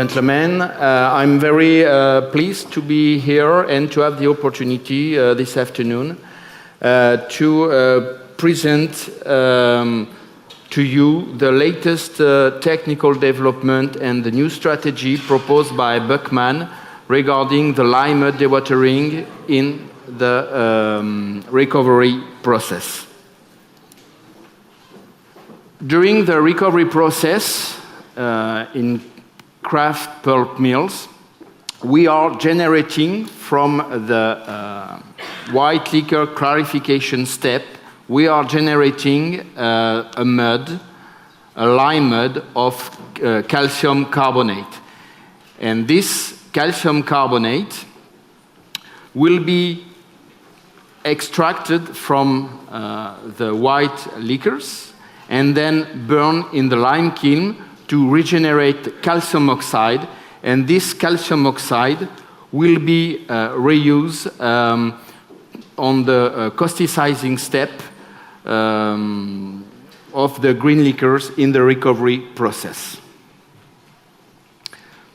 gentlemen. I'm very pleased to be here and to have the opportunity this afternoon to present to you the latest technical development and the new strategy proposed by Buckman regarding the lime mud dewatering in the recovery process. During the recovery process in kraft pulp mills, we are generating from the white liquor clarification step, we are generating a lime mud of calcium carbonate. And this calcium carbonate will be extracted from the white liquors and then burned in the lime kiln to regenerate calcium oxide, and this calcium oxide will be reused on the causticizing step of the green liquors in the recovery process.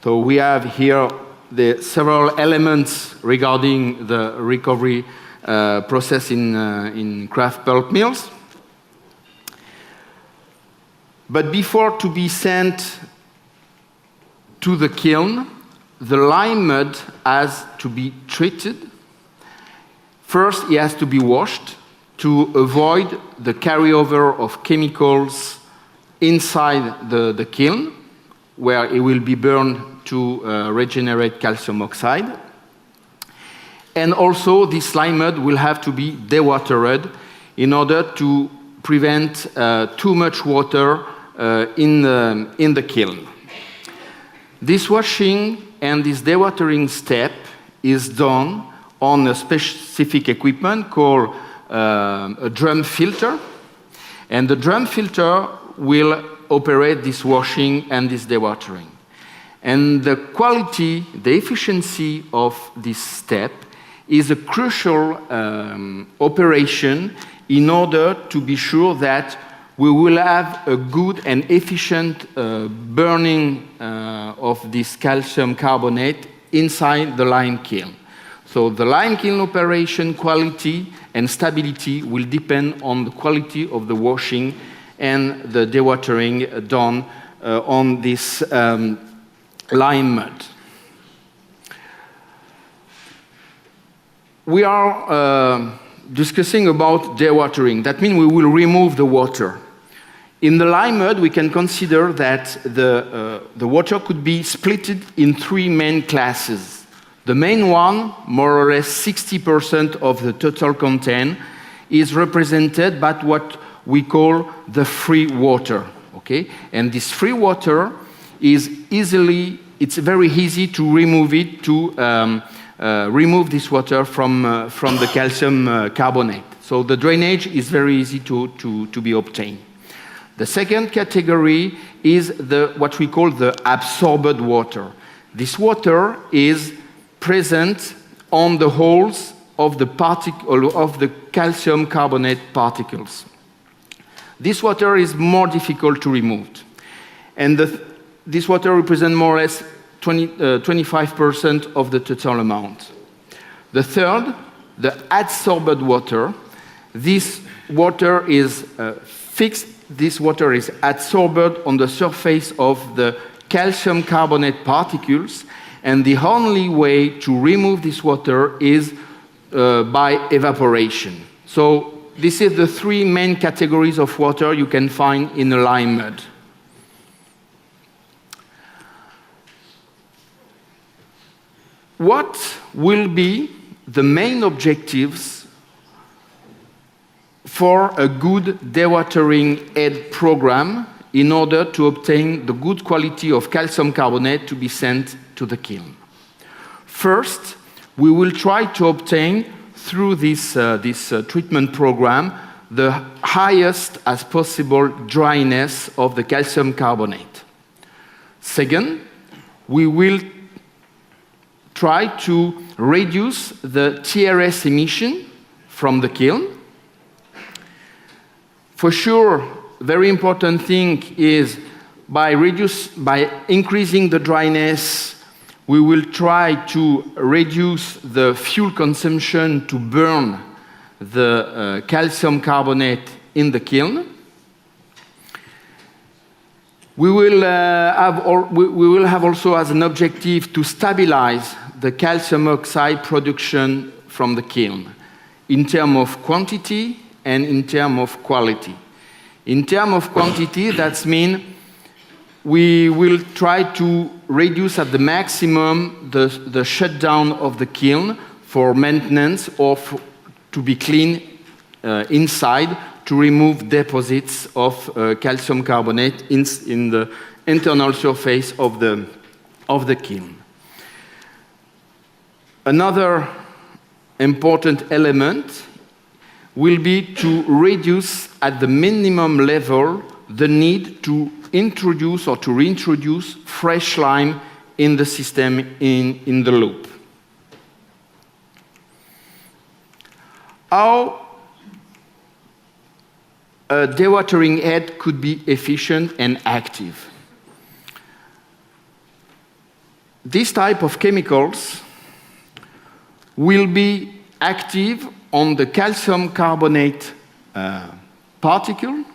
So we have here the several elements regarding the recovery process in kraft pulp mills. But before to be sent to the kiln, the lime mud has to be treated. First, it has to be washed to avoid the carryover of chemicals inside the kiln, where it will be burned to regenerate calcium oxide. And also, this lime mud will have to be dewatered in order to prevent too much water in the kiln. This washing and this dewatering step is done on a specific equipment called a drum filter, and the drum filter will operate this washing and this dewatering. And the quality, the efficiency of this step is a crucial operation in order to be sure that we will have a good and efficient burning of this calcium carbonate inside the lime kiln. So the lime kiln operation quality and stability will depend on the quality of the washing and the dewatering done on this lime mud. We are discussing about dewatering. That means we will remove the water. In the lime mud, we can consider that the water could be split in three main classes. The main one, more or less 60% of the total content, is represented by what we call the free water. Okay? And this free water is it's very easy to remove it, to remove this water from the calcium carbonate. So the drainage is very easy to be obtained. The second category is what we call the absorbed water. This water is present on the holes of the calcium carbonate particles. This water is more difficult to remove. And this water represents more or less 25% of the total amount. The third, the adsorbed water. This water is fixed. This water is adsorbed on the surface of the calcium carbonate particles, and the only way to remove this water is by evaporation. So this is the three main categories of water you can find in a lime mud. What will be the main objectives for a good dewatering aid program in order to obtain the good quality of calcium carbonate to be sent to the kiln? First, we will try to obtain through this treatment program the highest as possible dryness of the calcium carbonate. Second, we will try to reduce the TRS emission from the kiln. For sure, very important thing is by increasing the dryness, we will try to reduce the fuel consumption to burn the calcium carbonate in the kiln. We will have also as an objective to stabilize the calcium oxide production from the kiln in terms of quantity and in terms of quality. In terms of quantity, that means we will try to reduce at the maximum the shutdown of the kiln for maintenance or to be clean inside to remove deposits of calcium carbonate in the internal surface of the kiln. Another important element will be to reduce at the minimum level the need to introduce or to reintroduce fresh lime in the system in the loop. How a dewatering head could be efficient and active. This type of chemicals will be active on the calcium carbonate particle,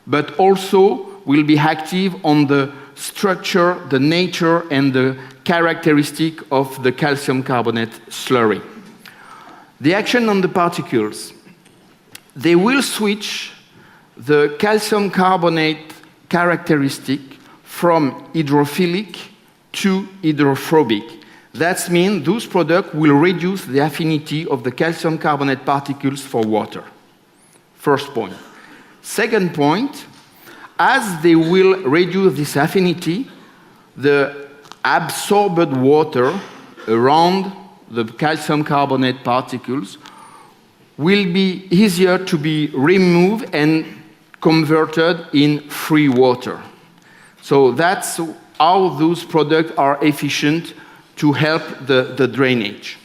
but also will be active on the structure, the nature, and the characteristic of the calcium carbonate slurry. The action on the particles, they will switch the calcium carbonate characteristic from hydrophilic to hydrophobic. That means those products will reduce the affinity of the calcium carbonate particles for water. First point. Second point, as they will reduce this affinity, the absorbed water around the calcium carbonate particles will be easier to be removed and converted in free water. So that's how those products are efficient to help the drainage.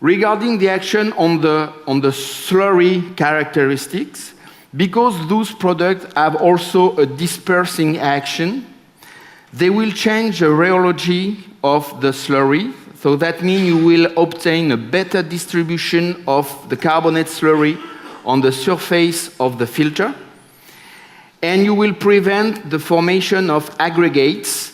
Regarding the action on the slurry characteristics, because those products have also a dispersing action, they will change the rheology of the slurry. So that means you will obtain a better distribution of the carbonate slurry on the surface of the filter, and you will prevent the formation of aggregates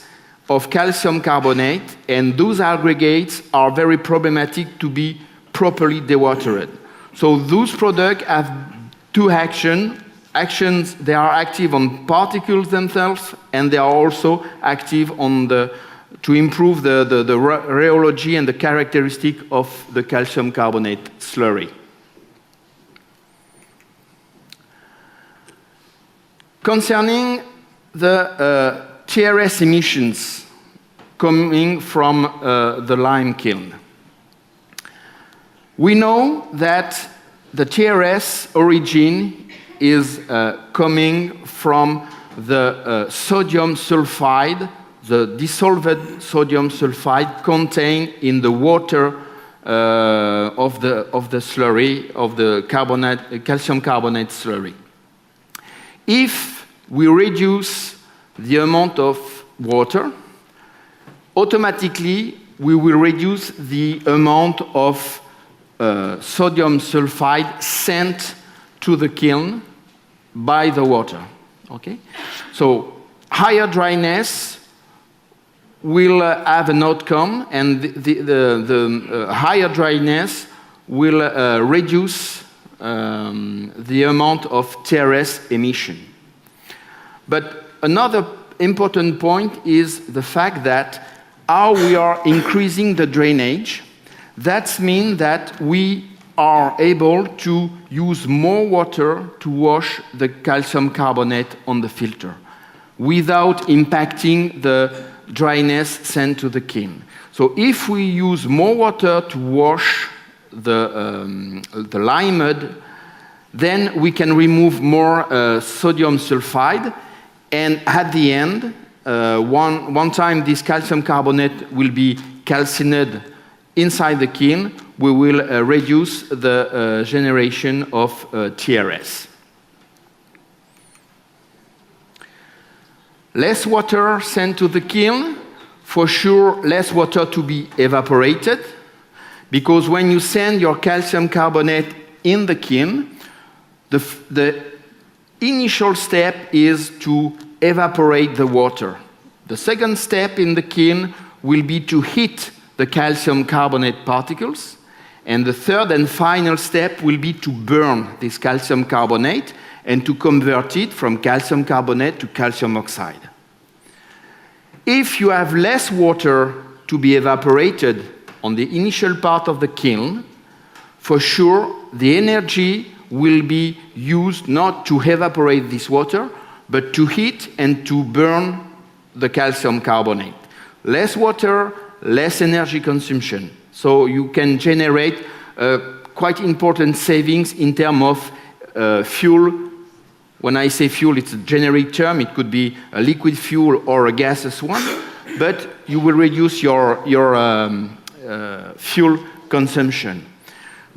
of calcium carbonate, and those aggregates are very problematic to be properly dewatered. So those products have two actions. They are active on particles themselves, and they are also active on to improve the rheology and the characteristic of the calcium carbonate slurry. Concerning the TRS emissions coming from the lime kiln, we know that the TRS origin is coming from the sodium sulfide, the dissolved sodium sulfide contained in the water of the slurry, of the calcium carbonate slurry. If we reduce the amount of water, automatically we will reduce the amount of sodium sulfide sent to the kiln by the water. Okay? So higher dryness will have an outcome, and the higher dryness will reduce the amount of TRS emission. But another important point is the fact that how we are increasing the drainage. That means that we are able to use more water to wash the calcium carbonate on the filter without impacting the dryness sent to the kiln. So if we use more water to wash the lime mud, then we can remove more sodium sulfide, and at the end, one time this calcium carbonate will be calcined inside the kiln, we will reduce the generation of TRS. Less water sent to the kiln, for sure less water to be evaporated, because when you send your calcium carbonate in the kiln, the initial step is to evaporate the water. The second step in the kiln will be to heat the calcium carbonate particles, and the third and final step will be to burn this calcium carbonate and to convert it from calcium carbonate to calcium oxide. If you have less water to be evaporated on the initial part of the kiln, for sure the energy will be used not to evaporate this water, but to heat and to burn the calcium carbonate. Less water, less energy consumption. So you can generate quite important savings in terms of fuel. When I say fuel, it's a generic term. It could be a liquid fuel or a gaseous one, but you will reduce your fuel consumption.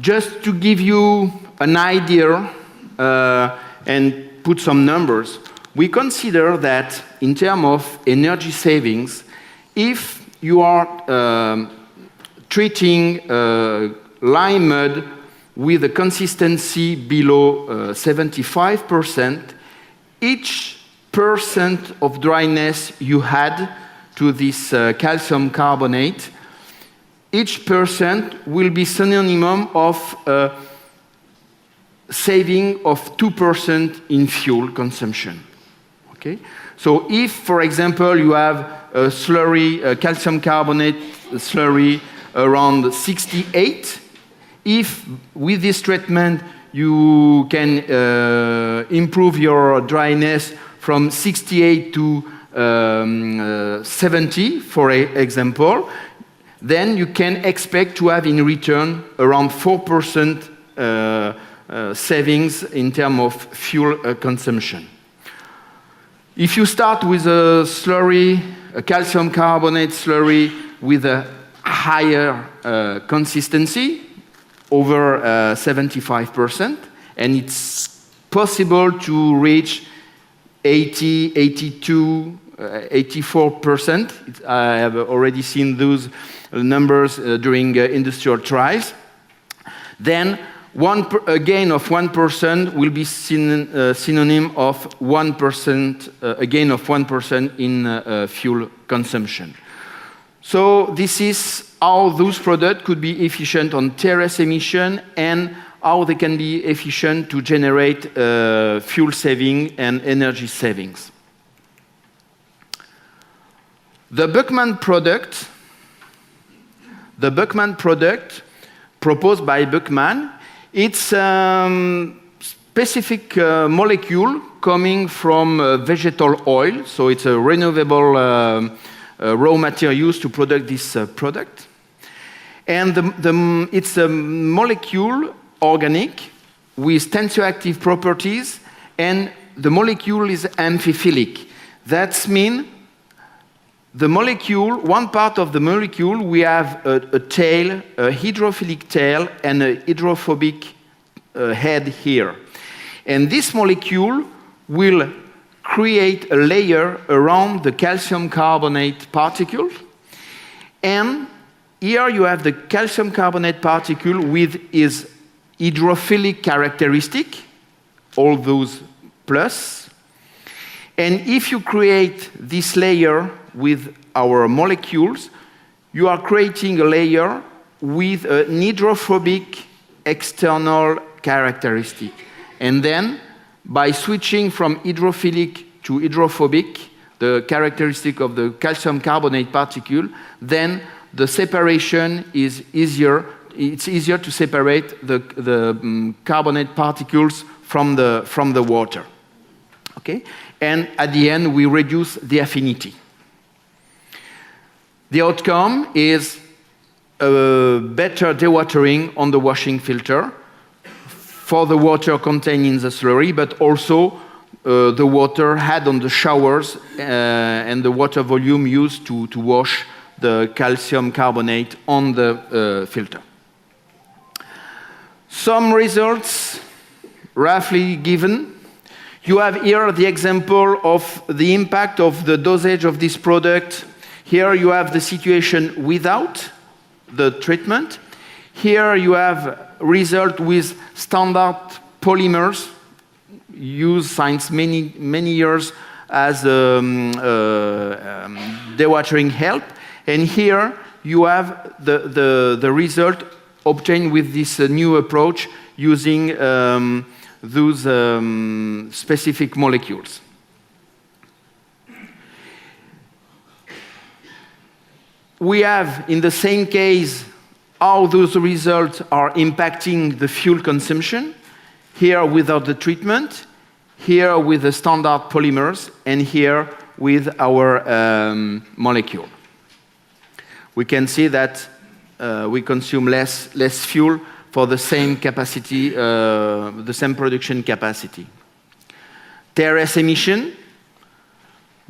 Just to give you an idea and put some numbers, we consider that in terms of energy savings, if you are treating lime mud with a consistency below 75%, each percent of dryness you add to this calcium carbonate, each percent will be synonym of saving of 2% in fuel consumption. Okay? So if, for example, you have a slurry, a calcium carbonate slurry around 68, if with this treatment you can improve your dryness from 68 to 70, for example, then you can expect to have in return around 4% savings in terms of fuel consumption. If you start with a slurry, a calcium carbonate slurry with a higher consistency, over 75%, and it's possible to reach 80, 82, 84%. I have already seen those numbers during industrial trials. Then a gain of 1% will be synonym of 1%, a gain of 1% in fuel consumption. So this is how those products could be efficient on terrace emission and how they can be efficient to generate fuel saving and energy savings. The Buckman product proposed by Buckman, it's a specific molecule coming from vegetable oil, so it's a renewable raw material used to produce this product. And it's a molecule, organic, with tensioactive properties, and the molecule is amphiphilic. That means the molecule, one part of the molecule, we have a tail, a hydrophilic tail, and a hydrophobic head here. And this molecule will create a layer around the calcium carbonate particle. And here you have the calcium carbonate particle with its hydrophilic characteristic, all those plus. And if you create this layer with our molecules, you are creating a layer with an hydrophobic external characteristic. And then, by switching from hydrophilic to hydrophobic, the characteristic of the calcium carbonate particle, then the separation is easier. It's easier to separate the carbonate particles from the water. Okay? And at the end, we reduce the affinity. The outcome is a better dewatering on the washing filter for the water contained in the slurry, but also the water had on the showers and the water volume used to wash the calcium carbonate on the filter. Some results roughly given. You have here the example of the impact of the dosage of this product. Here you have the situation without the treatment. Here you have result with standard polymers used since many years as dewatering help. And here you have the result obtained with this new approach using those specific molecules. We have, in the same case, how those results are impacting the fuel consumption, here without the treatment, here with the standard polymers, and here with our molecule. We can see that we consume less fuel for the same capacity, the same production capacity. TRS emission,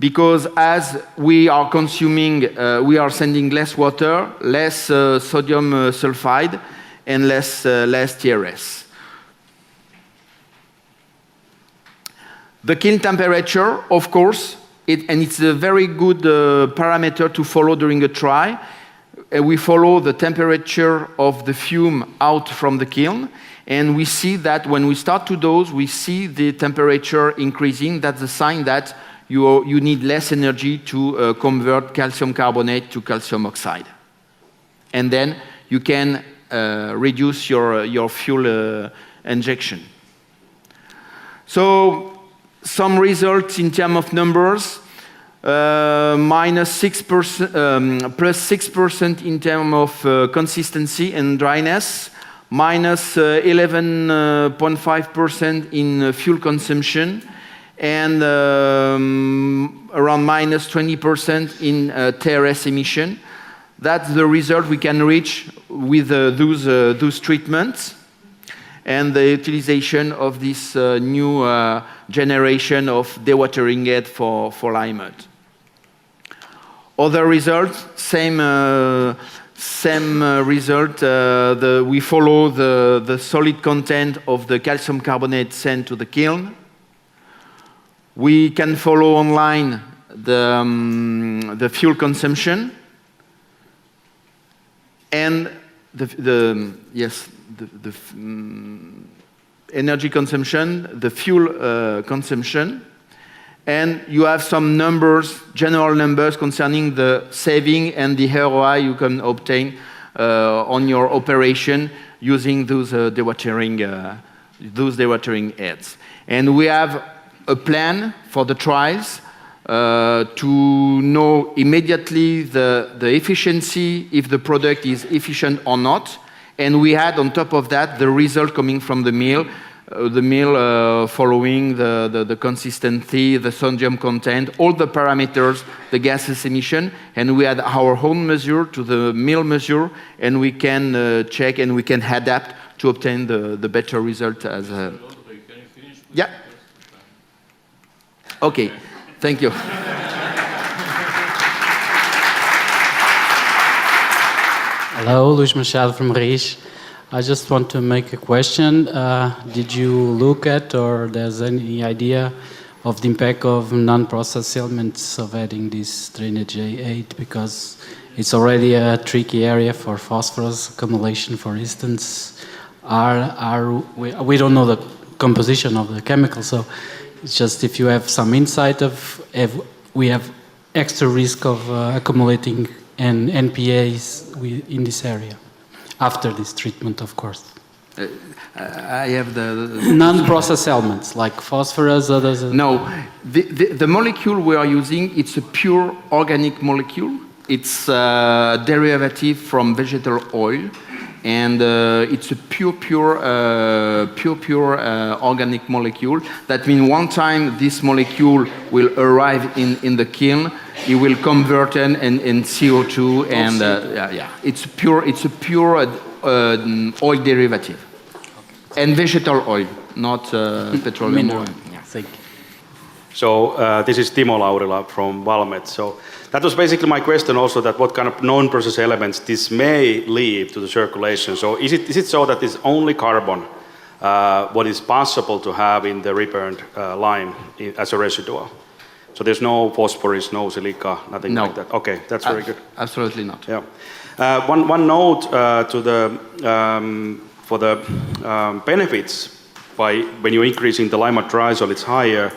because as we are consuming, we are sending less water, less sodium sulfide, and less TRS. The kiln temperature, of course, and it's a very good parameter to follow during a try. We follow the temperature of the fume out from the kiln, and we see that when we start to dose, we see the temperature increasing. That's a sign that you need less energy to convert calcium carbonate to calcium oxide. And then you can reduce your fuel injection. So some results in terms of numbers. -6%, plus 6% in terms of consistency and dryness, minus 11.5% in fuel consumption, and around minus 20% in TRS emission. That's the result we can reach with those treatments and the utilization of this new generation of dewatering aid for lime mud. Other results, same result. We follow the solid content of the calcium carbonate sent to the kiln. We can follow online the fuel consumption and the energy consumption, the fuel consumption. And you have some numbers, general numbers concerning the saving and the ROI you can obtain on your operation using those dewatering aids. And we have a plan for the trials to know immediately the efficiency, if the product is efficient or not. And we had on top of that the result coming from the mill following the consistency, the sodium content, all the parameters, the gases emission, and we had our own measure to the mill measure, and we can check and we can adapt to obtain the better result as a... Yeah. Okay, thank you. Hello, Luis Machado from Riche. I just want to make a question. Did you look at, or there's any idea of the impact of non-process elements of adding this drainage aid? Because it's already a tricky area for phosphorus accumulation, for instance. We don't know the composition of the chemical, so it's just if you have some insight of if we have extra risk of accumulating NPAs in this area. After this treatment, of course. I have the non-process elements like phosphorus, others. No, the molecule we are using, it's a pure organic molecule. It's a derivative from vegetable oil, and it's a pure organic molecule. That means one time this molecule will arrive in the kiln, it will convert in CO2 and it's a pure oil derivative, and vegetable oil, not petroleum oil. Yeah. Thank you. So this is Timo Laurila from Valmet. So that was basically my question also, that what kind of non-process elements this may lead to the circulation. So is it so that it's only carbon what is possible to have in the reburned lime as a residual. So there's no phosphorus, no silica, nothing No. like that. Okay, that's very good. Absolutely not. Yeah. One note to the for the benefits by when you're increasing the lime triazole, it's higher.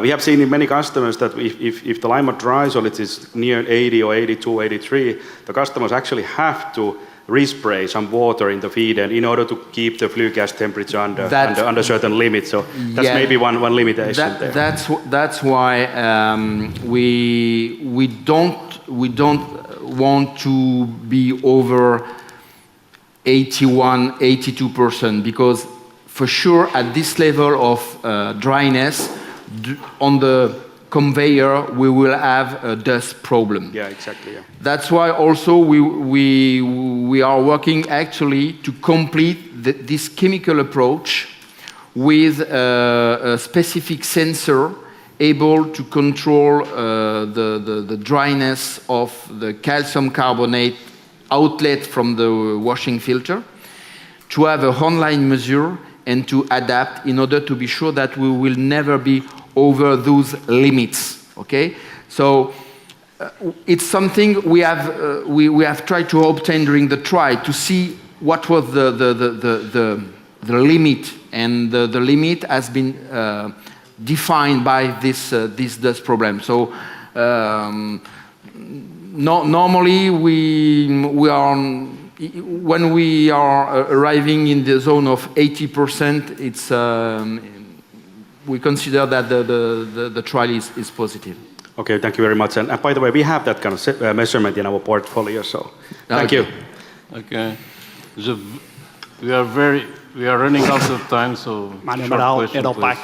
We have seen in many customers that if the lime triazole is near 80 or 82, 83, the customers actually have to respray some water in the feed and in order to keep the flue gas temperature under certain limits. So that's maybe one limitation there. That's why we don't want to be over 81, 82%, because for sure at this level of dryness on the conveyor we will have a dust problem. Yeah, exactly. Yeah. That's why also we are working actually to complete this chemical approach with a specific sensor able to control the dryness of the calcium carbonate outlet from the washing filter, to have a online measure and to adapt in order to be sure that we will never be over those limits. Okay, so it's something we have tried to obtain during the try to see what was the limit, and the limit has been defined by this dust problem. So normally we are when we are arriving in the zone of 80%, it's we consider that the trial is positive. Okay, thank you very much. And by the way, we have that kind of measurement in our portfolio. So thank you. Okay. We are running out of time, so Mário short Amaral, question, Aeropac.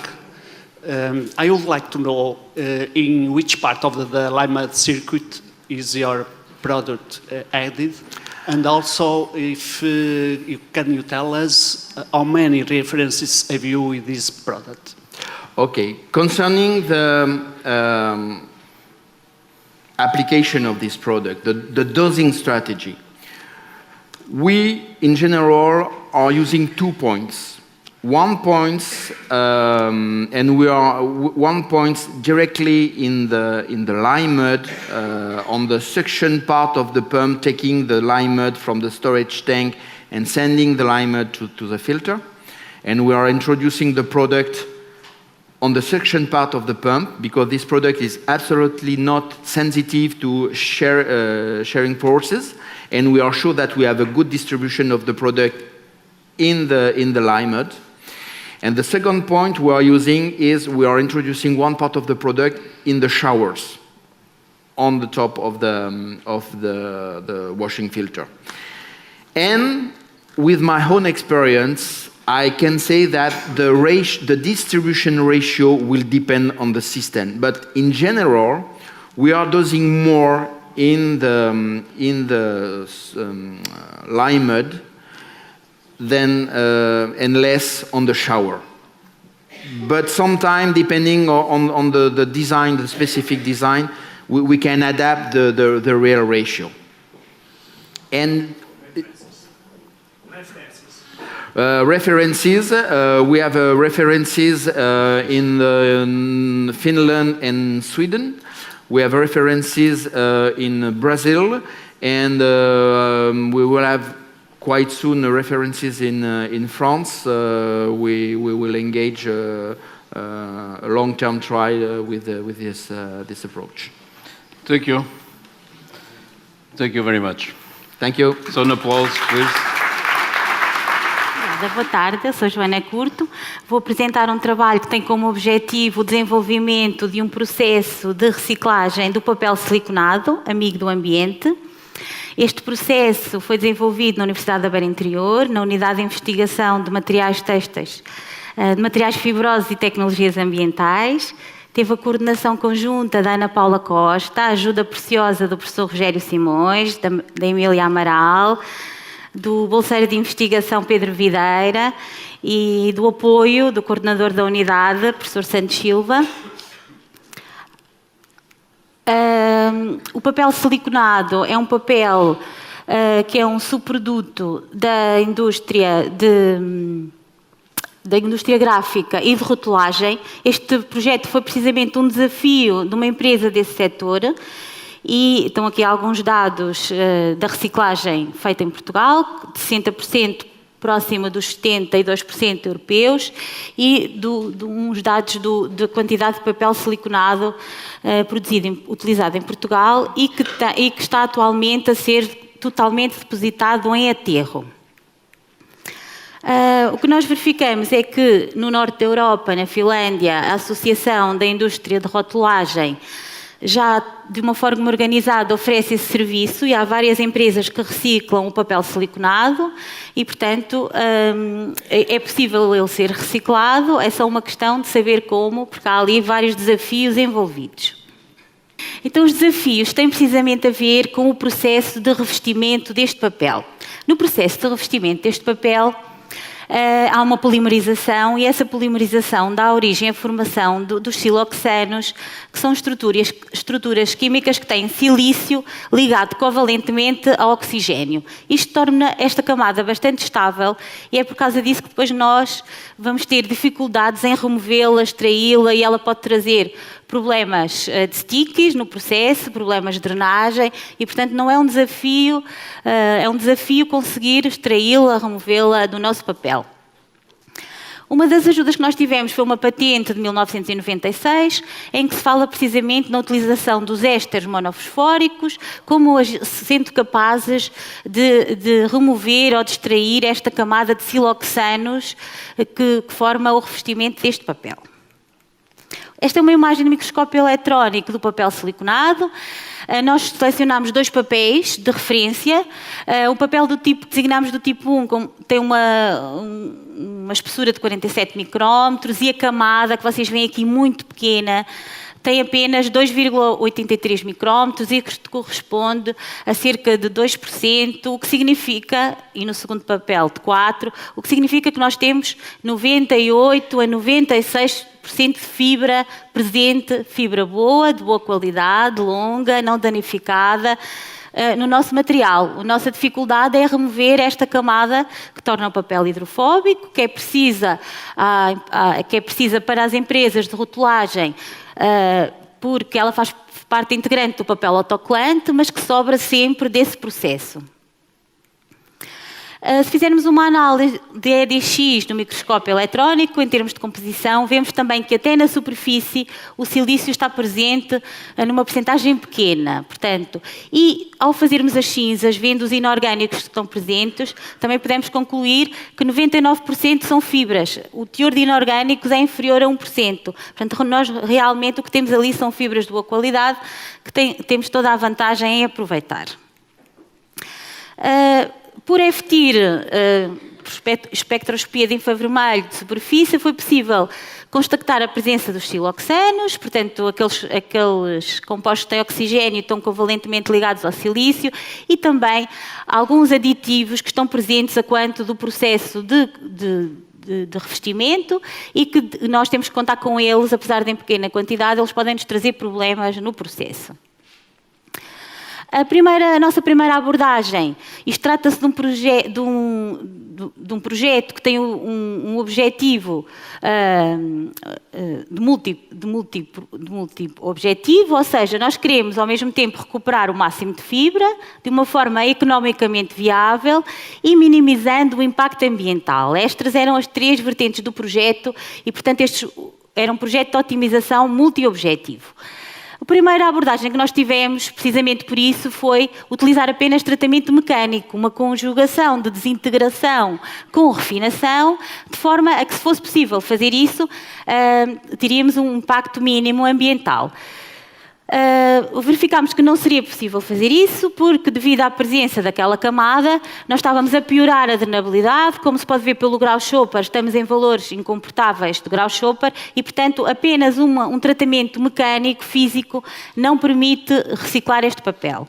please. I would like to know in which part of the lime circuit is your product added, and also if can you tell us how many references have you with this product? Okay, concerning the application of this product, the dosing strategy, we in general are using 2 points. 1 point, and we are 1 point directly in the lime mud on the suction part of the pump, taking the lime mud from the storage tank and sending the lime mud to the filter. And we are introducing the product on the suction part of the pump, because this product is absolutely not sensitive to sharing forces, and we are sure that we have a good distribution of the product in the lime mud. And the second point we are using is we are introducing one part of the product in the showers on the top of the washing filter. And with my own experience, I can say that the distribution ratio will depend on the system. But in general, we are dosing more in the lime mud than and less on the shower. But sometimes, depending on the design, the specific design, we can adapt the real ratio. And references, we have references in Finland and Sweden. We have references in Brazil, and we will have quite soon references in France. We will engage a long-term trial with this approach. Thank you. Thank you very much. Thank you. So an applause, please. Boa tarde, eu sou Joana Curto. Vou apresentar um trabalho que tem como objetivo o desenvolvimento de um processo de reciclagem do papel siliconado, amigo do ambiente. Este processo foi desenvolvido na Universidade da Beira Interior, na Unidade de Investigação de Materiais Têxteis, de Materiais Fibrosos e Tecnologias Ambientais. Teve a coordenação conjunta da Ana Paula Costa, a ajuda preciosa do professor Rogério Simões, da Emília Amaral, do bolseiro de investigação Pedro Videira e do apoio do coordenador da unidade, professor Santos Silva. O papel siliconado é um papel que é um subproduto da indústria da indústria gráfica e de rotulagem. Este projeto foi precisamente um desafio de uma empresa desse setor e estão aqui alguns dados da reciclagem feita em Portugal, de 60% próxima dos 72% europeus e de uns dados da quantidade de papel siliconado utilizado em Portugal e que está atualmente a ser totalmente depositado em aterro. O que nós verificamos é que no norte da Europa, na Finlândia, a Associação da Indústria de Rotulagem já de uma forma organizada oferece esse serviço e há várias empresas que reciclam o papel siliconado e, portanto, é possível ele ser reciclado, é só uma questão de saber como, porque há ali vários desafios envolvidos. Então, os desafios têm precisamente a ver com o processo de revestimento deste papel. No processo de revestimento deste papel, há uma polimerização e essa polimerização dá origem à formação dos siloxanos, que são estruturas químicas que têm silício ligado covalentemente ao oxigênio. Isto torna esta camada bastante estável e é por causa disso que depois nós vamos ter dificuldades em removê-la, extraí-la e ela pode trazer problemas de stickies no processo, problemas de drenagem e, portanto, não é um desafio, é um desafio conseguir extraí-la, removê-la do nosso papel. Uma das ajudas que nós tivemos foi uma patente de 1996, em que se fala precisamente na utilização dos ésteres monofosfóricos como sendo capazes de remover ou de extrair esta camada de siloxanos que forma o revestimento deste papel. Esta é uma imagem de microscópio eletrónico do papel siliconado. Nós selecionámos 2 papéis de referência. O papel do tipo que designamos do tipo 1 tem uma espessura de 47 micrómetros e a camada, que vocês veem aqui muito pequena, tem apenas 2,83 micrómetros e que corresponde a cerca de 2%, o que significa, e no segundo papel de 4%, o que significa que nós temos 98 a 96% de fibra presente, fibra boa, de boa qualidade, longa, não danificada, no nosso material. A nossa dificuldade é remover esta camada que torna o papel hidrofóbico, que é precisa para as empresas de rotulagem, porque ela faz parte integrante do papel autocolante, mas que sobra sempre desse processo. Se fizermos uma análise de EDX no microscópio eletrónico, em termos de composição, vemos também que até na superfície o silício está presente numa percentagem pequena. Portanto, e ao fazermos as cinzas, vendo os inorgânicos que estão presentes, também podemos concluir que 99% são fibras. O teor de inorgânicos é inferior a 1%. Portanto, nós realmente o que temos ali são fibras de boa qualidade, que temos toda a vantagem em aproveitar. Por FTIR, espectroscopia de infravermelho de superfície, foi possível constatar a presença dos siloxanos, portanto, aqueles compostos que têm oxigênio estão covalentemente ligados ao silício e também alguns aditivos que estão presentes a quanto do processo de revestimento e que nós temos que contar com eles, apesar de em pequena quantidade, eles podem nos trazer problemas no processo. A nossa primeira abordagem, isto trata-se de um projeto que tem um objetivo de múltiplo objetivo, ou seja, nós queremos ao mesmo tempo recuperar o máximo de fibra de uma forma economicamente viável e minimizando o impacto ambiental. Estas eram as 3 vertentes do projeto e, portanto, este era um projeto de otimização multi-objetivo. A primeira abordagem que nós tivemos, precisamente por isso, foi utilizar apenas tratamento mecânico, uma conjugação de desintegração com refinação, de forma a que, se fosse possível fazer isso, teríamos um impacto mínimo ambiental. Verificámos que não seria possível fazer isso porque, devido à presença daquela camada, nós estávamos a piorar a drenabilidade. Como se pode ver pelo Grau-Schopper, estamos em valores incomportáveis do Grau-Schopper e, portanto, apenas um tratamento mecânico, físico, não permite reciclar este papel.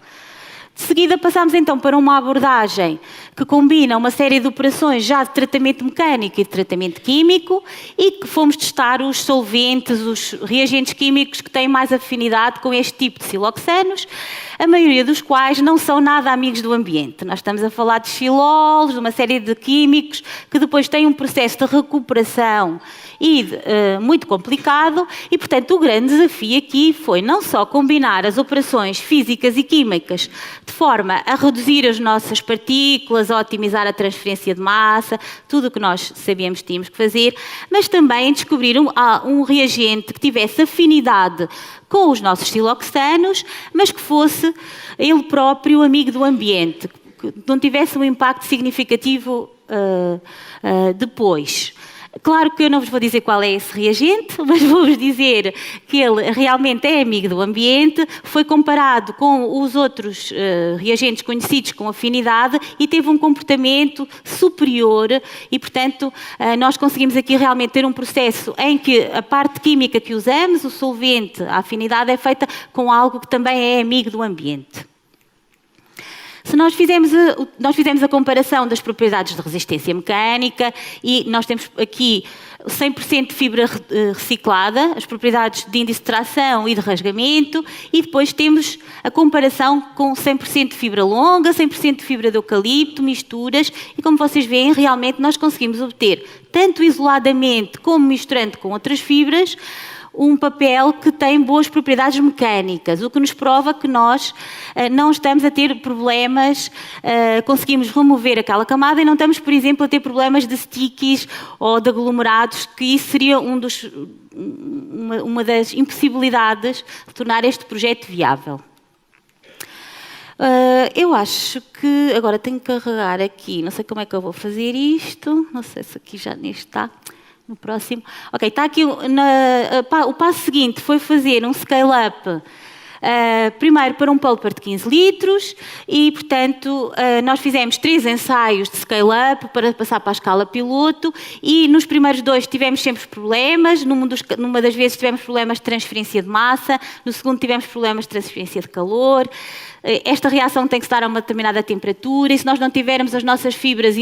De seguida passámos então para uma abordagem que combina uma série de operações já de tratamento mecânico e de tratamento químico e que fomos testar os solventes, os reagentes químicos que têm mais afinidade com este tipo de siloxanos. a maioria dos quais não são nada amigos do ambiente. Nós estamos a falar de xilolos, de uma série de químicos que depois têm um processo de recuperação muito complicado e, portanto, o grande desafio aqui foi não só combinar as operações físicas e químicas de forma a reduzir as nossas partículas, a otimizar a transferência de massa, tudo o que nós sabíamos que tínhamos que fazer, mas também descobrir um reagente que tivesse afinidade com os nossos siloxanos, mas que fosse ele próprio amigo do ambiente, que não tivesse um impacto significativo depois. Claro que eu não vos vou dizer qual é esse reagente, mas vou-vos dizer que ele realmente é amigo do ambiente, foi comparado com os outros reagentes conhecidos com afinidade e teve um comportamento superior e, portanto, nós conseguimos aqui realmente ter um processo em que a parte química que usamos, o solvente, a afinidade, é feita com algo que também é amigo do ambiente. Se nós fizemos a comparação das propriedades de resistência mecânica e nós temos aqui 100% de fibra reciclada, as propriedades de índice de tração e de rasgamento, e depois temos a comparação com 100% de fibra longa, 100% de fibra de eucalipto, misturas, e como vocês veem, realmente nós conseguimos obter, tanto isoladamente como misturando com outras fibras, um papel que tem boas propriedades mecânicas, o que nos prova que nós não estamos a ter problemas, conseguimos remover aquela camada e não estamos, por exemplo, a ter problemas de stickies ou de aglomerados, que isso seria uma das impossibilidades de tornar este projeto viável. Eu acho que agora tenho que carregar aqui, não sei como é que eu vou fazer isto, não sei se aqui já neste está. No próximo. Ok, está aqui o passo seguinte foi fazer um scale-up, primeiro para um pulper de 15 litros e, portanto, nós fizemos 3 ensaios de scale-up para passar para a escala piloto e nos primeiros 2 tivemos sempre problemas, numa das vezes tivemos problemas de transferência de massa, no segundo tivemos problemas de transferência de calor. Esta reação tem que estar a uma determinada temperatura e se nós não tivermos as nossas fibras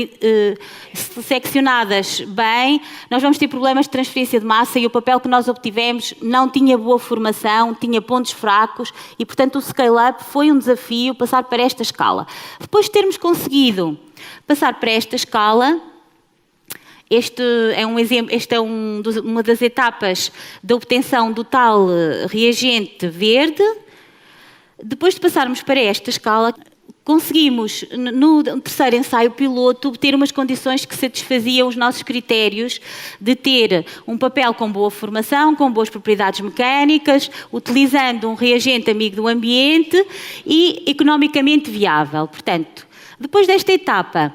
seccionadas bem, nós vamos ter problemas de transferência de massa e o papel que nós obtivemos não tinha boa formação, tinha pontos fracos e, portanto, o scale-up foi um desafio passar para esta escala. Depois de termos conseguido passar para esta escala, este é um exemplo, uma das etapas da obtenção do tal reagente verde. Depois de passarmos para esta escala, conseguimos, no terceiro ensaio piloto, obter umas condições que satisfaziam os nossos critérios de ter um papel com boa formação, com boas propriedades mecânicas, utilizando um reagente amigo do ambiente e economicamente viável. Portanto, depois desta etapa,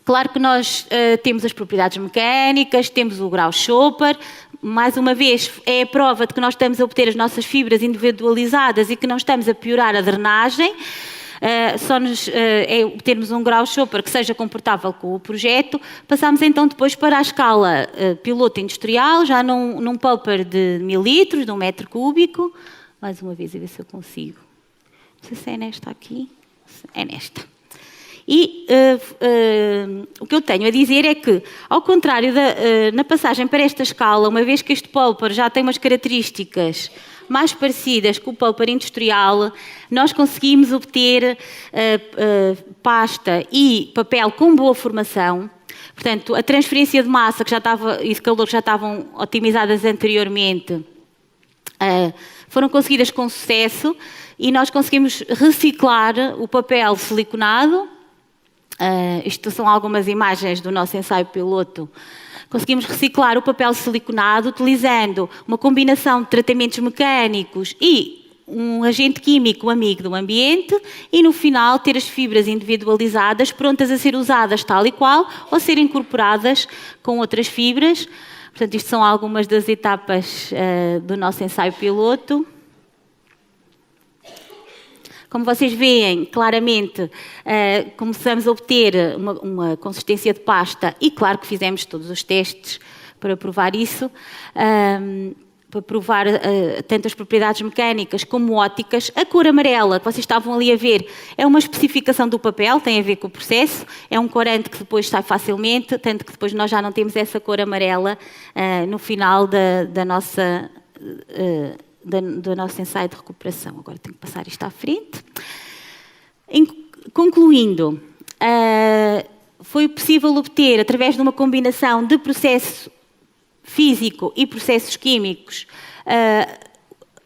claro que nós temos as propriedades mecânicas, temos o grau Schopper. Mais uma vez, é a prova de que nós estamos a obter as nossas fibras individualizadas e que não estamos a piorar a drenagem. É obtermos um grau Schopper que seja comparável com o projeto. Passamos então depois para a escala piloto industrial, já num pulper de 1000 litros, de 1 metro cúbico. Mais uma vez, a ver se eu consigo. Não sei se é nesta aqui. É nesta. E o que eu tenho a dizer é que, ao contrário na passagem para esta escala, uma vez que este pulper já tem umas características mais parecidas com o pulper industrial, nós conseguimos obter pasta e papel com boa formação. Portanto, a transferência de massa e de calor que já estavam otimizadas anteriormente foram conseguidas com sucesso e nós conseguimos reciclar o papel siliconado. Isto são algumas imagens do nosso ensaio piloto. Conseguimos reciclar o papel siliconado utilizando uma combinação de tratamentos mecânicos e um agente químico amigo do ambiente e, no final, ter as fibras individualizadas prontas a ser usadas tal e qual ou ser incorporadas com outras fibras. Portanto, isto são algumas das etapas do nosso ensaio piloto. Como vocês veem, claramente, começamos a obter uma consistência de pasta e, claro, que fizemos todos os testes para provar isso, para provar tanto as propriedades mecânicas como ópticas. A cor amarela que vocês estavam ali a ver é uma especificação do papel, tem a ver com o processo, é um corante que depois sai facilmente, tanto que depois nós já não temos essa cor amarela no final da nossa do nosso ensaio de recuperação. Agora tenho que passar isto à frente. Concluindo, foi possível obter, através de uma combinação de processo físico e processos químicos,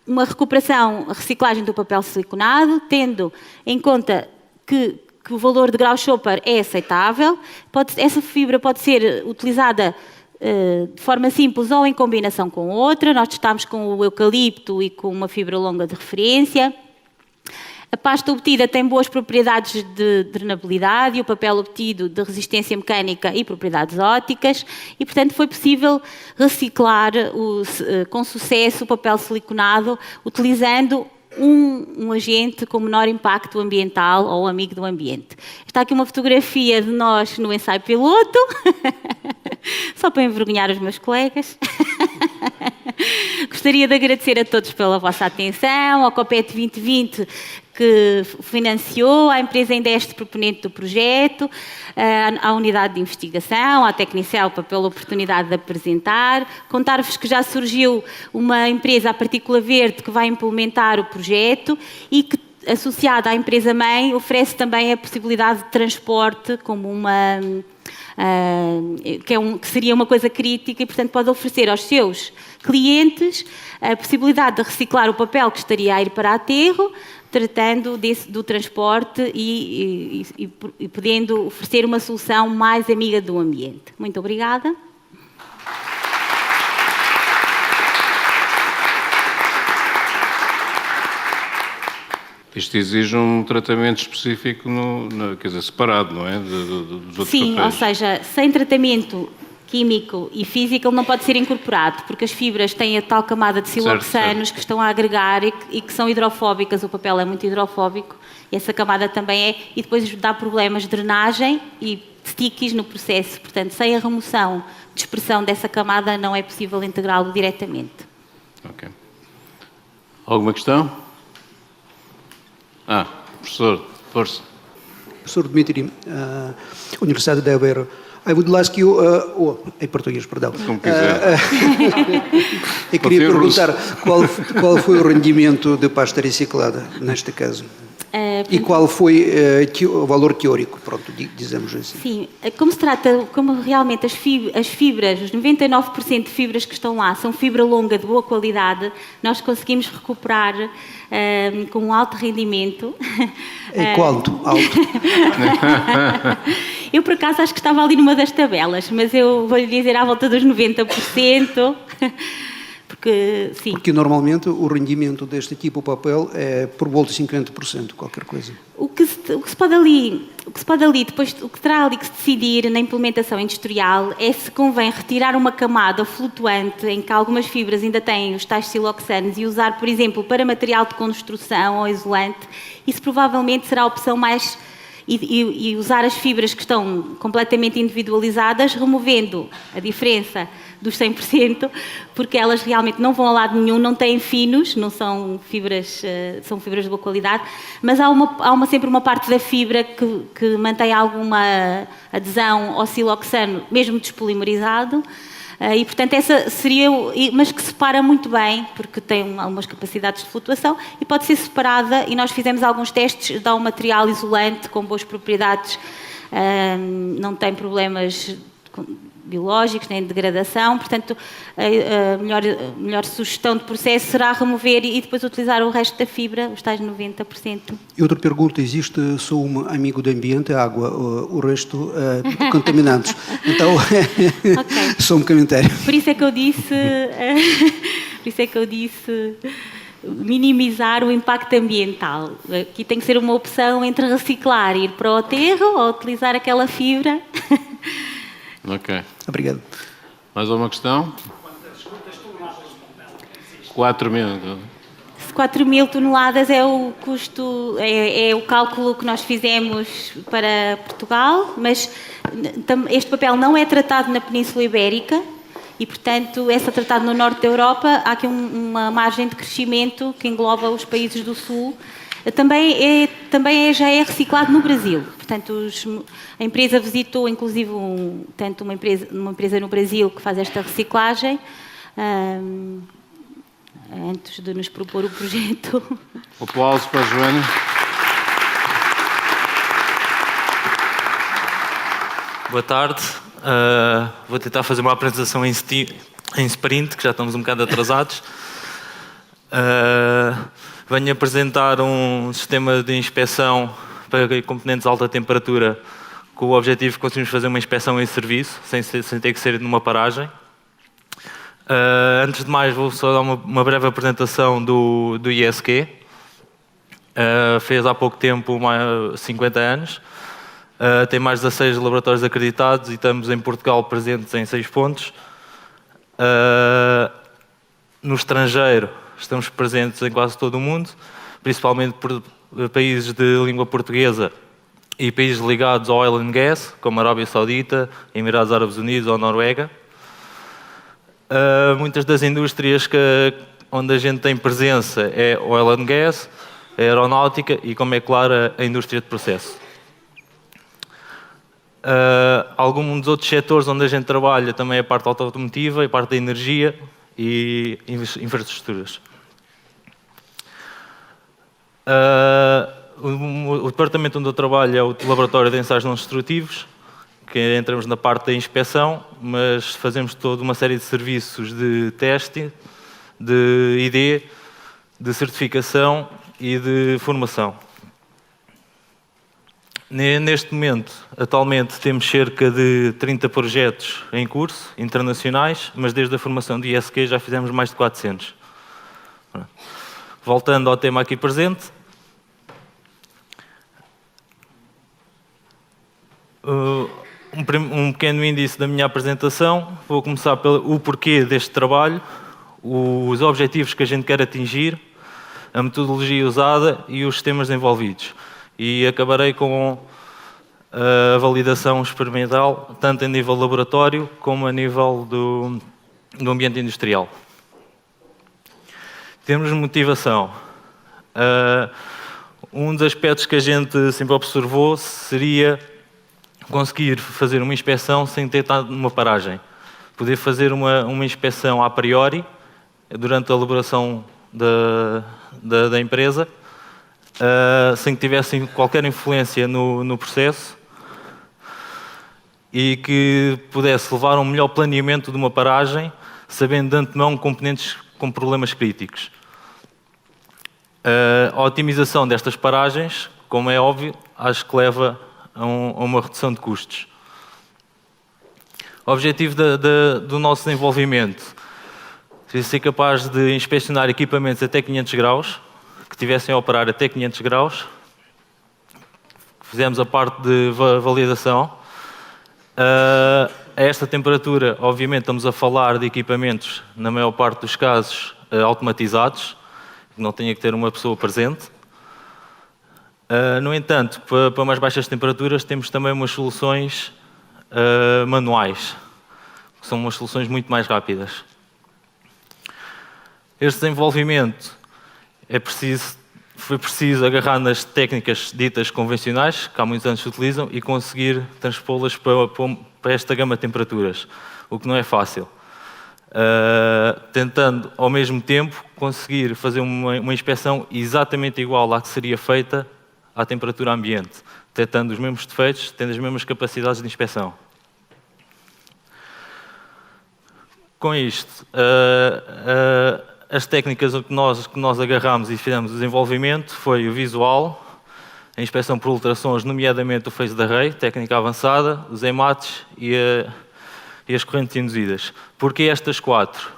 uma recuperação, a reciclagem do papel siliconado, tendo em conta que o valor de Grau-Schopper é aceitável. Essa fibra pode ser utilizada de forma simples ou em combinação com outra. Nós testámos com o eucalipto e com uma fibra longa de referência. A pasta obtida tem boas propriedades de drenabilidade e o papel obtido de resistência mecânica e propriedades ópticas e, portanto, foi possível reciclar com sucesso o papel siliconado utilizando um agente com menor impacto ambiental ou amigo do ambiente. Está aqui uma fotografia de nós no ensaio piloto, só para envergonhar os meus colegas. Gostaria de agradecer a todos pela vossa atenção, ao COPET 2020 que financiou, à empresa Indeste proponente do projeto, à unidade de investigação, à Tecnicel pela oportunidade de apresentar. Contar-vos que já surgiu uma empresa, a Partícula Verde, que vai implementar o projeto e que, associada à empresa-mãe, oferece também a possibilidade de transporte como uma... que seria uma coisa crítica e, portanto, pode oferecer aos seus clientes a possibilidade de reciclar o papel que estaria a ir para aterro, tratando do transporte e podendo oferecer uma solução mais amiga do ambiente. Muito obrigada. Isto exige um tratamento específico, quer dizer, separado, não é? Dos outros Sim, papéis. ou seja, sem tratamento químico e físico ele não pode ser incorporado, porque as fibras têm a tal camada de siloxanos que estão a agregar e que são hidrofóbicas. O papel é muito hidrofóbico e essa camada também é, e depois dá problemas de drenagem e stickies no processo. Portanto, sem a remoção, dispersão dessa camada, não é possível integrá-lo diretamente. Ok. Alguma questão? Professor, força. Professor Dmitry, Universidade de Aveiro. I would ask you, em português, perdão. Como quiser. Eu queria perguntar qual foi o rendimento de pasta reciclada, neste caso? E qual foi o valor teórico, pronto, dizemos assim. Sim, como se trata, como realmente as fibras, os 99% de fibras que estão lá são fibra longa de boa qualidade, nós conseguimos recuperar com um alto rendimento. E quanto? Alto? Eu, por acaso, acho que estava ali numa das tabelas, mas eu vou-lhe dizer à volta dos 90%. Porque normalmente o rendimento deste tipo de papel é por volta de 50%, qualquer coisa. O que se pode ali, depois, o que terá ali que se decidir na implementação industrial é se convém retirar uma camada flutuante em que algumas fibras ainda têm os tais siloxanos e usar, por exemplo, para material de construção ou isolante. Isso provavelmente será a opção mais... E usar as fibras que estão completamente individualizadas, removendo a diferença dos 100%, porque elas realmente não vão a lado nenhum, não têm finos, não são fibras, são fibras de boa qualidade, mas há sempre uma parte da fibra que mantém alguma adesão ao siloxano, mesmo despolimerizado, e portanto essa seria, mas que separa muito bem, porque tem algumas capacidades de flutuação e pode ser separada, e nós fizemos alguns testes, dá um material isolante com boas propriedades, não tem problemas biológicos nem de degradação, portanto a melhor sugestão de processo será remover e depois utilizar o resto da fibra, os tais 90%. E outra pergunta, existe só um amigo do ambiente, a água, o resto contaminantes. Então, okay. Só um comentário. Por isso é que eu disse minimizar o impacto ambiental. Aqui tem que ser uma opção entre reciclar, ir para o aterro ou utilizar aquela fibra. Ok. Obrigado. Mais alguma questão? 4.000. 4.000 toneladas é o custo, é o cálculo que nós fizemos para Portugal, mas este papel não é tratado na Península Ibérica e, portanto, é só tratado no norte da Europa. Há aqui uma margem de crescimento que engloba os países do Sul. Já é reciclado no Brasil. Portanto, a empresa visitou, inclusive, uma empresa no Brasil que faz esta reciclagem. antes de nos propor o projeto. Aplausos para a Joana. Boa tarde. Vou tentar fazer uma apresentação em sprint, que já estamos um bocado atrasados. Venho apresentar um sistema de inspeção para componentes de alta temperatura, com o objetivo de conseguirmos fazer uma inspeção em serviço, sem ter que ser numa paragem. Antes de mais, vou só dar uma breve apresentação do ISQ. Fez há pouco tempo 50 anos. Tem mais de 16 laboratórios acreditados e estamos em Portugal presentes em 6 pontos. No estrangeiro, estamos presentes em quase todo o mundo, principalmente por países de língua portuguesa e países ligados ao oil and gas, como a Arábia Saudita, Emirados Árabes Unidos ou Noruega. Muitas das indústrias onde a gente tem presença é oil and gas, a aeronáutica e, como é claro, a indústria de processo. Alguns dos outros setores onde a gente trabalha também é a parte automotiva, a parte da energia e infraestruturas. O departamento onde eu trabalho é o Laboratório de Ensaios Não Destrutivos, que entramos na parte da inspeção, mas fazemos toda uma série de serviços de teste, de ID, de certificação e de formação. Neste momento, atualmente, temos cerca de 30 projetos em curso, internacionais, mas desde a formação de ISQ já fizemos mais de 400. Voltando ao tema aqui presente, um pequeno índice da minha apresentação. Vou começar pelo porquê deste trabalho, os objetivos que a gente quer atingir, a metodologia usada e os sistemas envolvidos. E acabarei com a validação experimental, tanto a nível laboratório como a nível do ambiente industrial. Temos motivação. Um dos aspectos que a gente sempre observou seria conseguir fazer uma inspeção sem ter estado numa paragem. Poder fazer uma inspeção a priori, durante a elaboração da empresa, sem que tivessem qualquer influência no processo e que pudesse levar a um melhor planeamento de uma paragem, sabendo de antemão componentes com problemas críticos. A otimização destas paragens, como é óbvio, acho que leva a uma redução de custos. O objetivo do nosso desenvolvimento seria ser capaz de inspecionar equipamentos até 500 graus, que tivessem a operar até 500 graus. Fizemos a parte de validação. A esta temperatura, obviamente, estamos a falar de equipamentos, na maior parte dos casos, automatizados, que não tenha que ter uma pessoa presente. No entanto, para mais baixas temperaturas, temos também umas soluções manuais, que são umas soluções muito mais rápidas. Este desenvolvimento foi preciso agarrar nas técnicas ditas convencionais, que há muitos anos se utilizam, e conseguir transpô-las para esta gama de temperaturas, o que não é fácil. Tentando, ao mesmo tempo, conseguir fazer uma inspeção exatamente igual à que seria feita à temperatura ambiente, detectando os mesmos defeitos, tendo as mesmas capacidades de inspeção. Com isto, as técnicas que nós agarramos e fizemos o desenvolvimento foi o visual, a inspeção por ultrassons, nomeadamente o phased array, técnica avançada, os EMATs e as correntes induzidas. Porquê estas 4?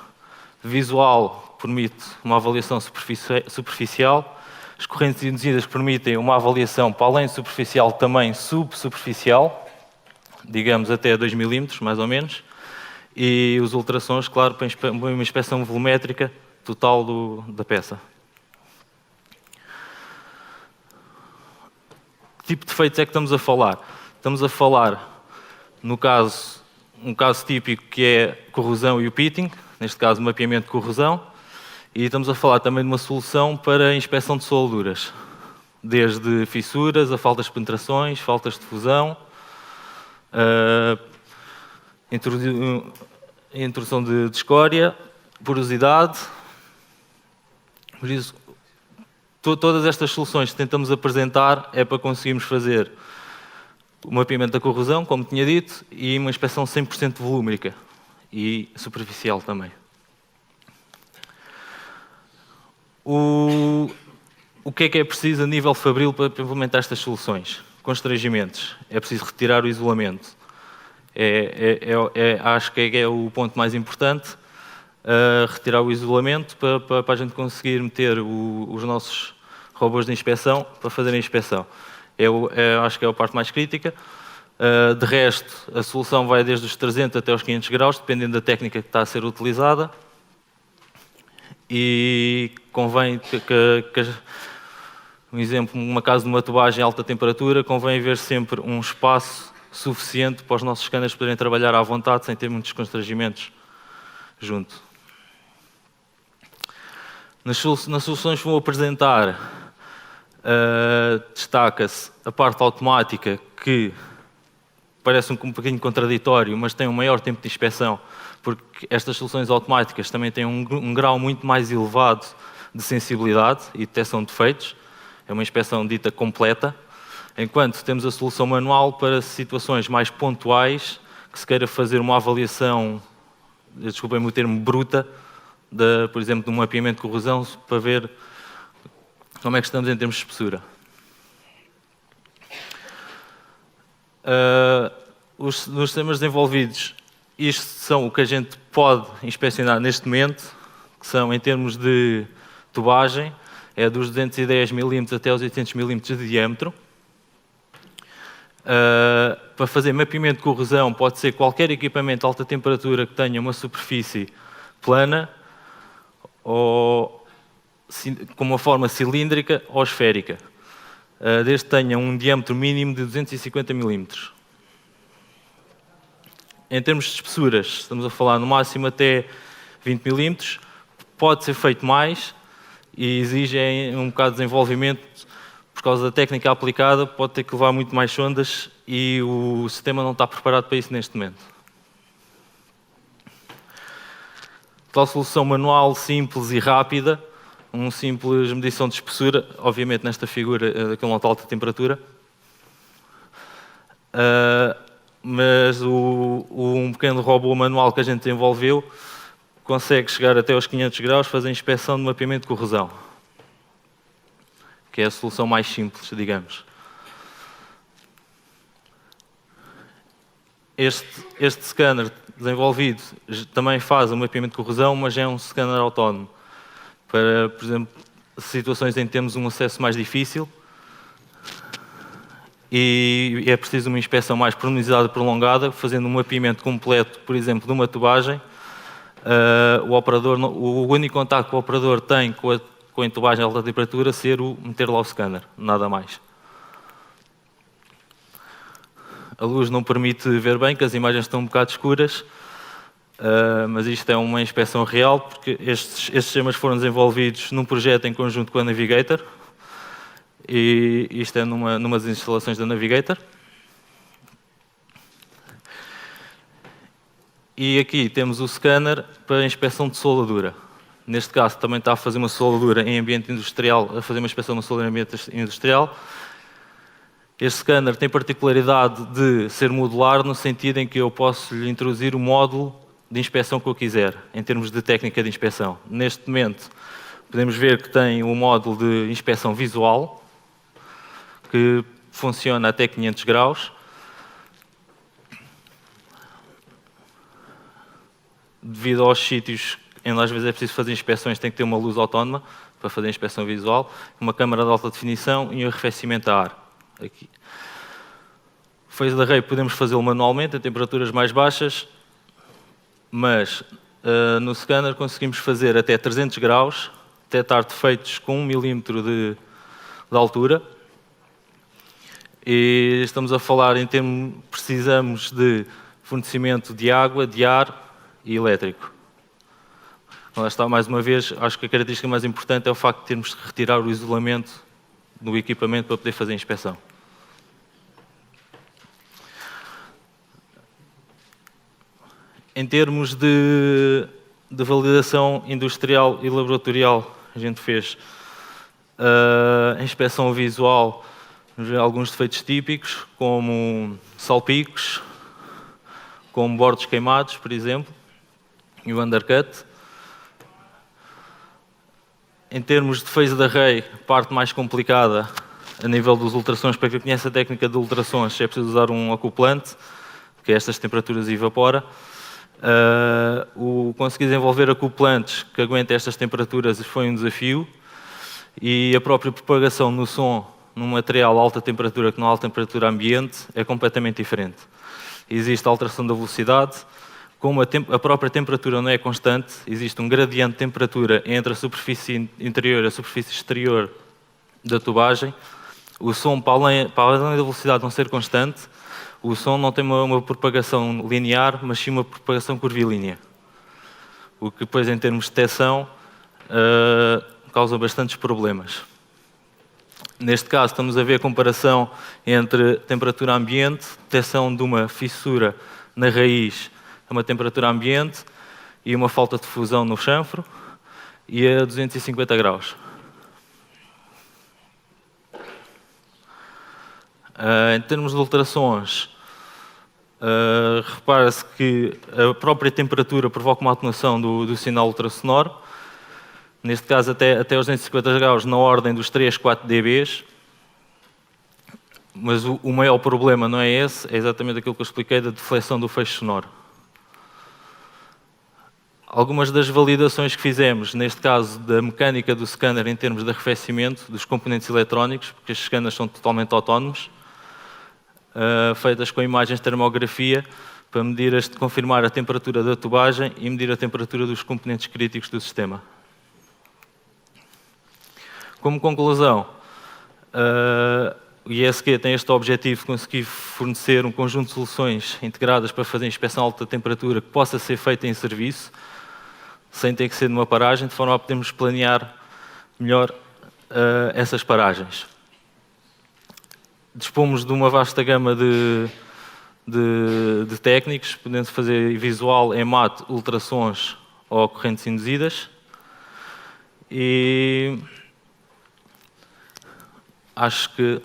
Visual permite uma avaliação superficial, as correntes induzidas permitem uma avaliação para além de superficial, também subsuperficial, digamos até 2 milímetros, mais ou menos, e os ultrassons, claro, para uma inspeção volumétrica total da peça. Que tipo de defeitos é que estamos a falar? Estamos a falar, um caso típico que é corrosão e o pitting, neste caso mapeamento de corrosão, e estamos a falar também de uma solução para a inspeção de solduras, desde fissuras a faltas de penetrações, faltas de fusão, introdução de escória, porosidade Por isso, todas estas soluções que tentamos apresentar é para conseguirmos fazer o mapeamento da corrosão, como tinha dito, e uma inspeção 100% volúmica e superficial também. O que é preciso a nível fabril para implementar estas soluções? Constrangimentos. É preciso retirar o isolamento. Acho que é o ponto mais importante, retirar o isolamento para a gente conseguir meter os nossos robôs de inspeção para fazerem a inspeção. Acho que é a parte mais crítica. De resto, a solução vai desde os 300 até os 500 graus, dependendo da técnica que está a ser utilizada. E convém um exemplo, uma casa de uma tubagem a alta temperatura, convém haver sempre um espaço suficiente para os nossos scanners poderem trabalhar à vontade sem ter muitos constrangimentos junto. Nas soluções que vou apresentar, destaca-se a parte automática, que parece um bocadinho contraditório, mas tem um maior tempo de inspeção, porque estas soluções automáticas também têm um grau muito mais elevado de sensibilidade e detecção de defeitos. É uma inspeção dita completa, enquanto temos a solução manual para situações mais pontuais, que se queira fazer uma avaliação, desculpem-me o termo, bruta, por exemplo, de um mapeamento de corrosão, para ver como é que estamos em termos de espessura. Os sistemas desenvolvidos, isto são o que a gente pode inspecionar neste momento, que são, em termos de tubagem, é dos 210 mm até aos 800 mm de diâmetro. Para fazer mapeamento de corrosão, pode ser qualquer equipamento de alta temperatura que tenha uma superfície plana, ou com uma forma cilíndrica ou esférica, desde que tenha um diâmetro mínimo de 250 mm. Em termos de espessuras, estamos a falar no máximo até 20 mm, pode ser feito mais e exige um bocado de desenvolvimento por causa da técnica aplicada, pode ter que levar muito mais sondas e o sistema não está preparado para isso neste momento. Tal solução manual, simples e rápida, uma simples medição de espessura, obviamente nesta figura daquele nota alta temperatura, mas um pequeno robô manual que a gente desenvolveu consegue chegar até aos 500 graus, fazer a inspeção de mapeamento de corrosão, que é a solução mais simples, digamos. Este scanner desenvolvido também faz o mapeamento de corrosão, mas é um scanner autónomo. Para, por exemplo, situações em que temos um acesso mais difícil e é preciso uma inspeção mais pormenorizada e prolongada, fazendo um mapeamento completo, por exemplo, de uma tubagem, o único contacto que o operador tem com a entubagem a alta temperatura ser o meter lá o scanner, nada mais. A luz não permite ver bem, que as imagens estão um bocado escuras, mas isto é uma inspeção real, porque estes sistemas foram desenvolvidos num projeto em conjunto com a Navigator, e isto é numa das instalações da Navigator. E aqui temos o scanner para a inspeção de soldadura. Neste caso também está a fazer uma soldadura em ambiente industrial, a fazer uma inspeção de uma soldadura em ambiente industrial. Este scanner tem particularidade de ser modular, no sentido em que eu posso lhe introduzir o módulo de inspeção que eu quiser, em termos de técnica de inspeção. Neste momento, podemos ver que tem o módulo de inspeção visual, que funciona até 500 graus. Devido aos sítios em que às vezes é preciso fazer inspeções, tem que ter uma luz autónoma para fazer a inspeção visual, uma câmara de alta definição e um arrefecimento a ar. Aqui. O phase array podemos fazê-lo manualmente a temperaturas mais baixas, mas no scanner conseguimos fazer até 300 graus, detectar defeitos com 1 milímetro de altura. E estamos a falar em termos, precisamos de fornecimento de água, de ar e elétrico. Lá está, mais uma vez, acho que a característica mais importante é o facto de termos que retirar o isolamento do equipamento para poder fazer a inspeção. Em termos de validação industrial e laboratorial A gente fez a inspeção visual de alguns defeitos típicos, como salpicos, como bordos queimados, por exemplo, e o undercut. Em termos de phased array, a parte mais complicada a nível dos ultrassons, para quem conhece a técnica de ultrassons, é preciso usar um acoplante, que a estas temperaturas evapora. Conseguir desenvolver acoplantes que aguentem estas temperaturas foi um desafio, e a própria propagação no som num material a alta temperatura que não a alta temperatura ambiente é completamente diferente. Existe alteração da velocidade, como a própria temperatura não é constante, existe um gradiente de temperatura entre a superfície interior e a superfície exterior da tubagem. O som, para além da velocidade não ser constante, o som não tem uma propagação linear, mas sim uma propagação curvilínea. O que depois, em termos de detecção, causa bastantes problemas. Neste caso, estamos a ver a comparação entre temperatura ambiente, detecção de uma fissura na raiz a uma temperatura ambiente e uma falta de fusão no chanfro, e a 250 graus. Em termos de ultrassons, repara-se que a própria temperatura provoca uma atenuação do sinal ultrassonoro, neste caso até aos 250 graus, na ordem dos 3, 4 dB. Mas o maior problema não é esse, é exatamente aquilo que eu expliquei da deflexão do feixe sonoro. Algumas das validações que fizemos, neste caso da mecânica do scanner em termos de arrefecimento dos componentes eletrónicos, porque estes scanners são totalmente autónomos, feitas com imagens de termografia para confirmar a temperatura da tubagem e medir a temperatura dos componentes críticos do sistema. Como conclusão, o ISQ tem este objetivo de conseguir fornecer um conjunto de soluções integradas para fazer inspeção a alta temperatura que possa ser feita em serviço, sem ter que ser numa paragem, de forma a podermos planear melhor essas paragens. Dispomos de uma vasta gama de técnicos, podendo fazer visual, EMAT, ultrassons ou correntes induzidas. E acho que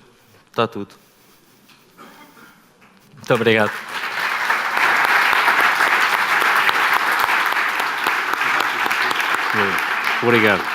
está tudo. Muito obrigado. Obrigado.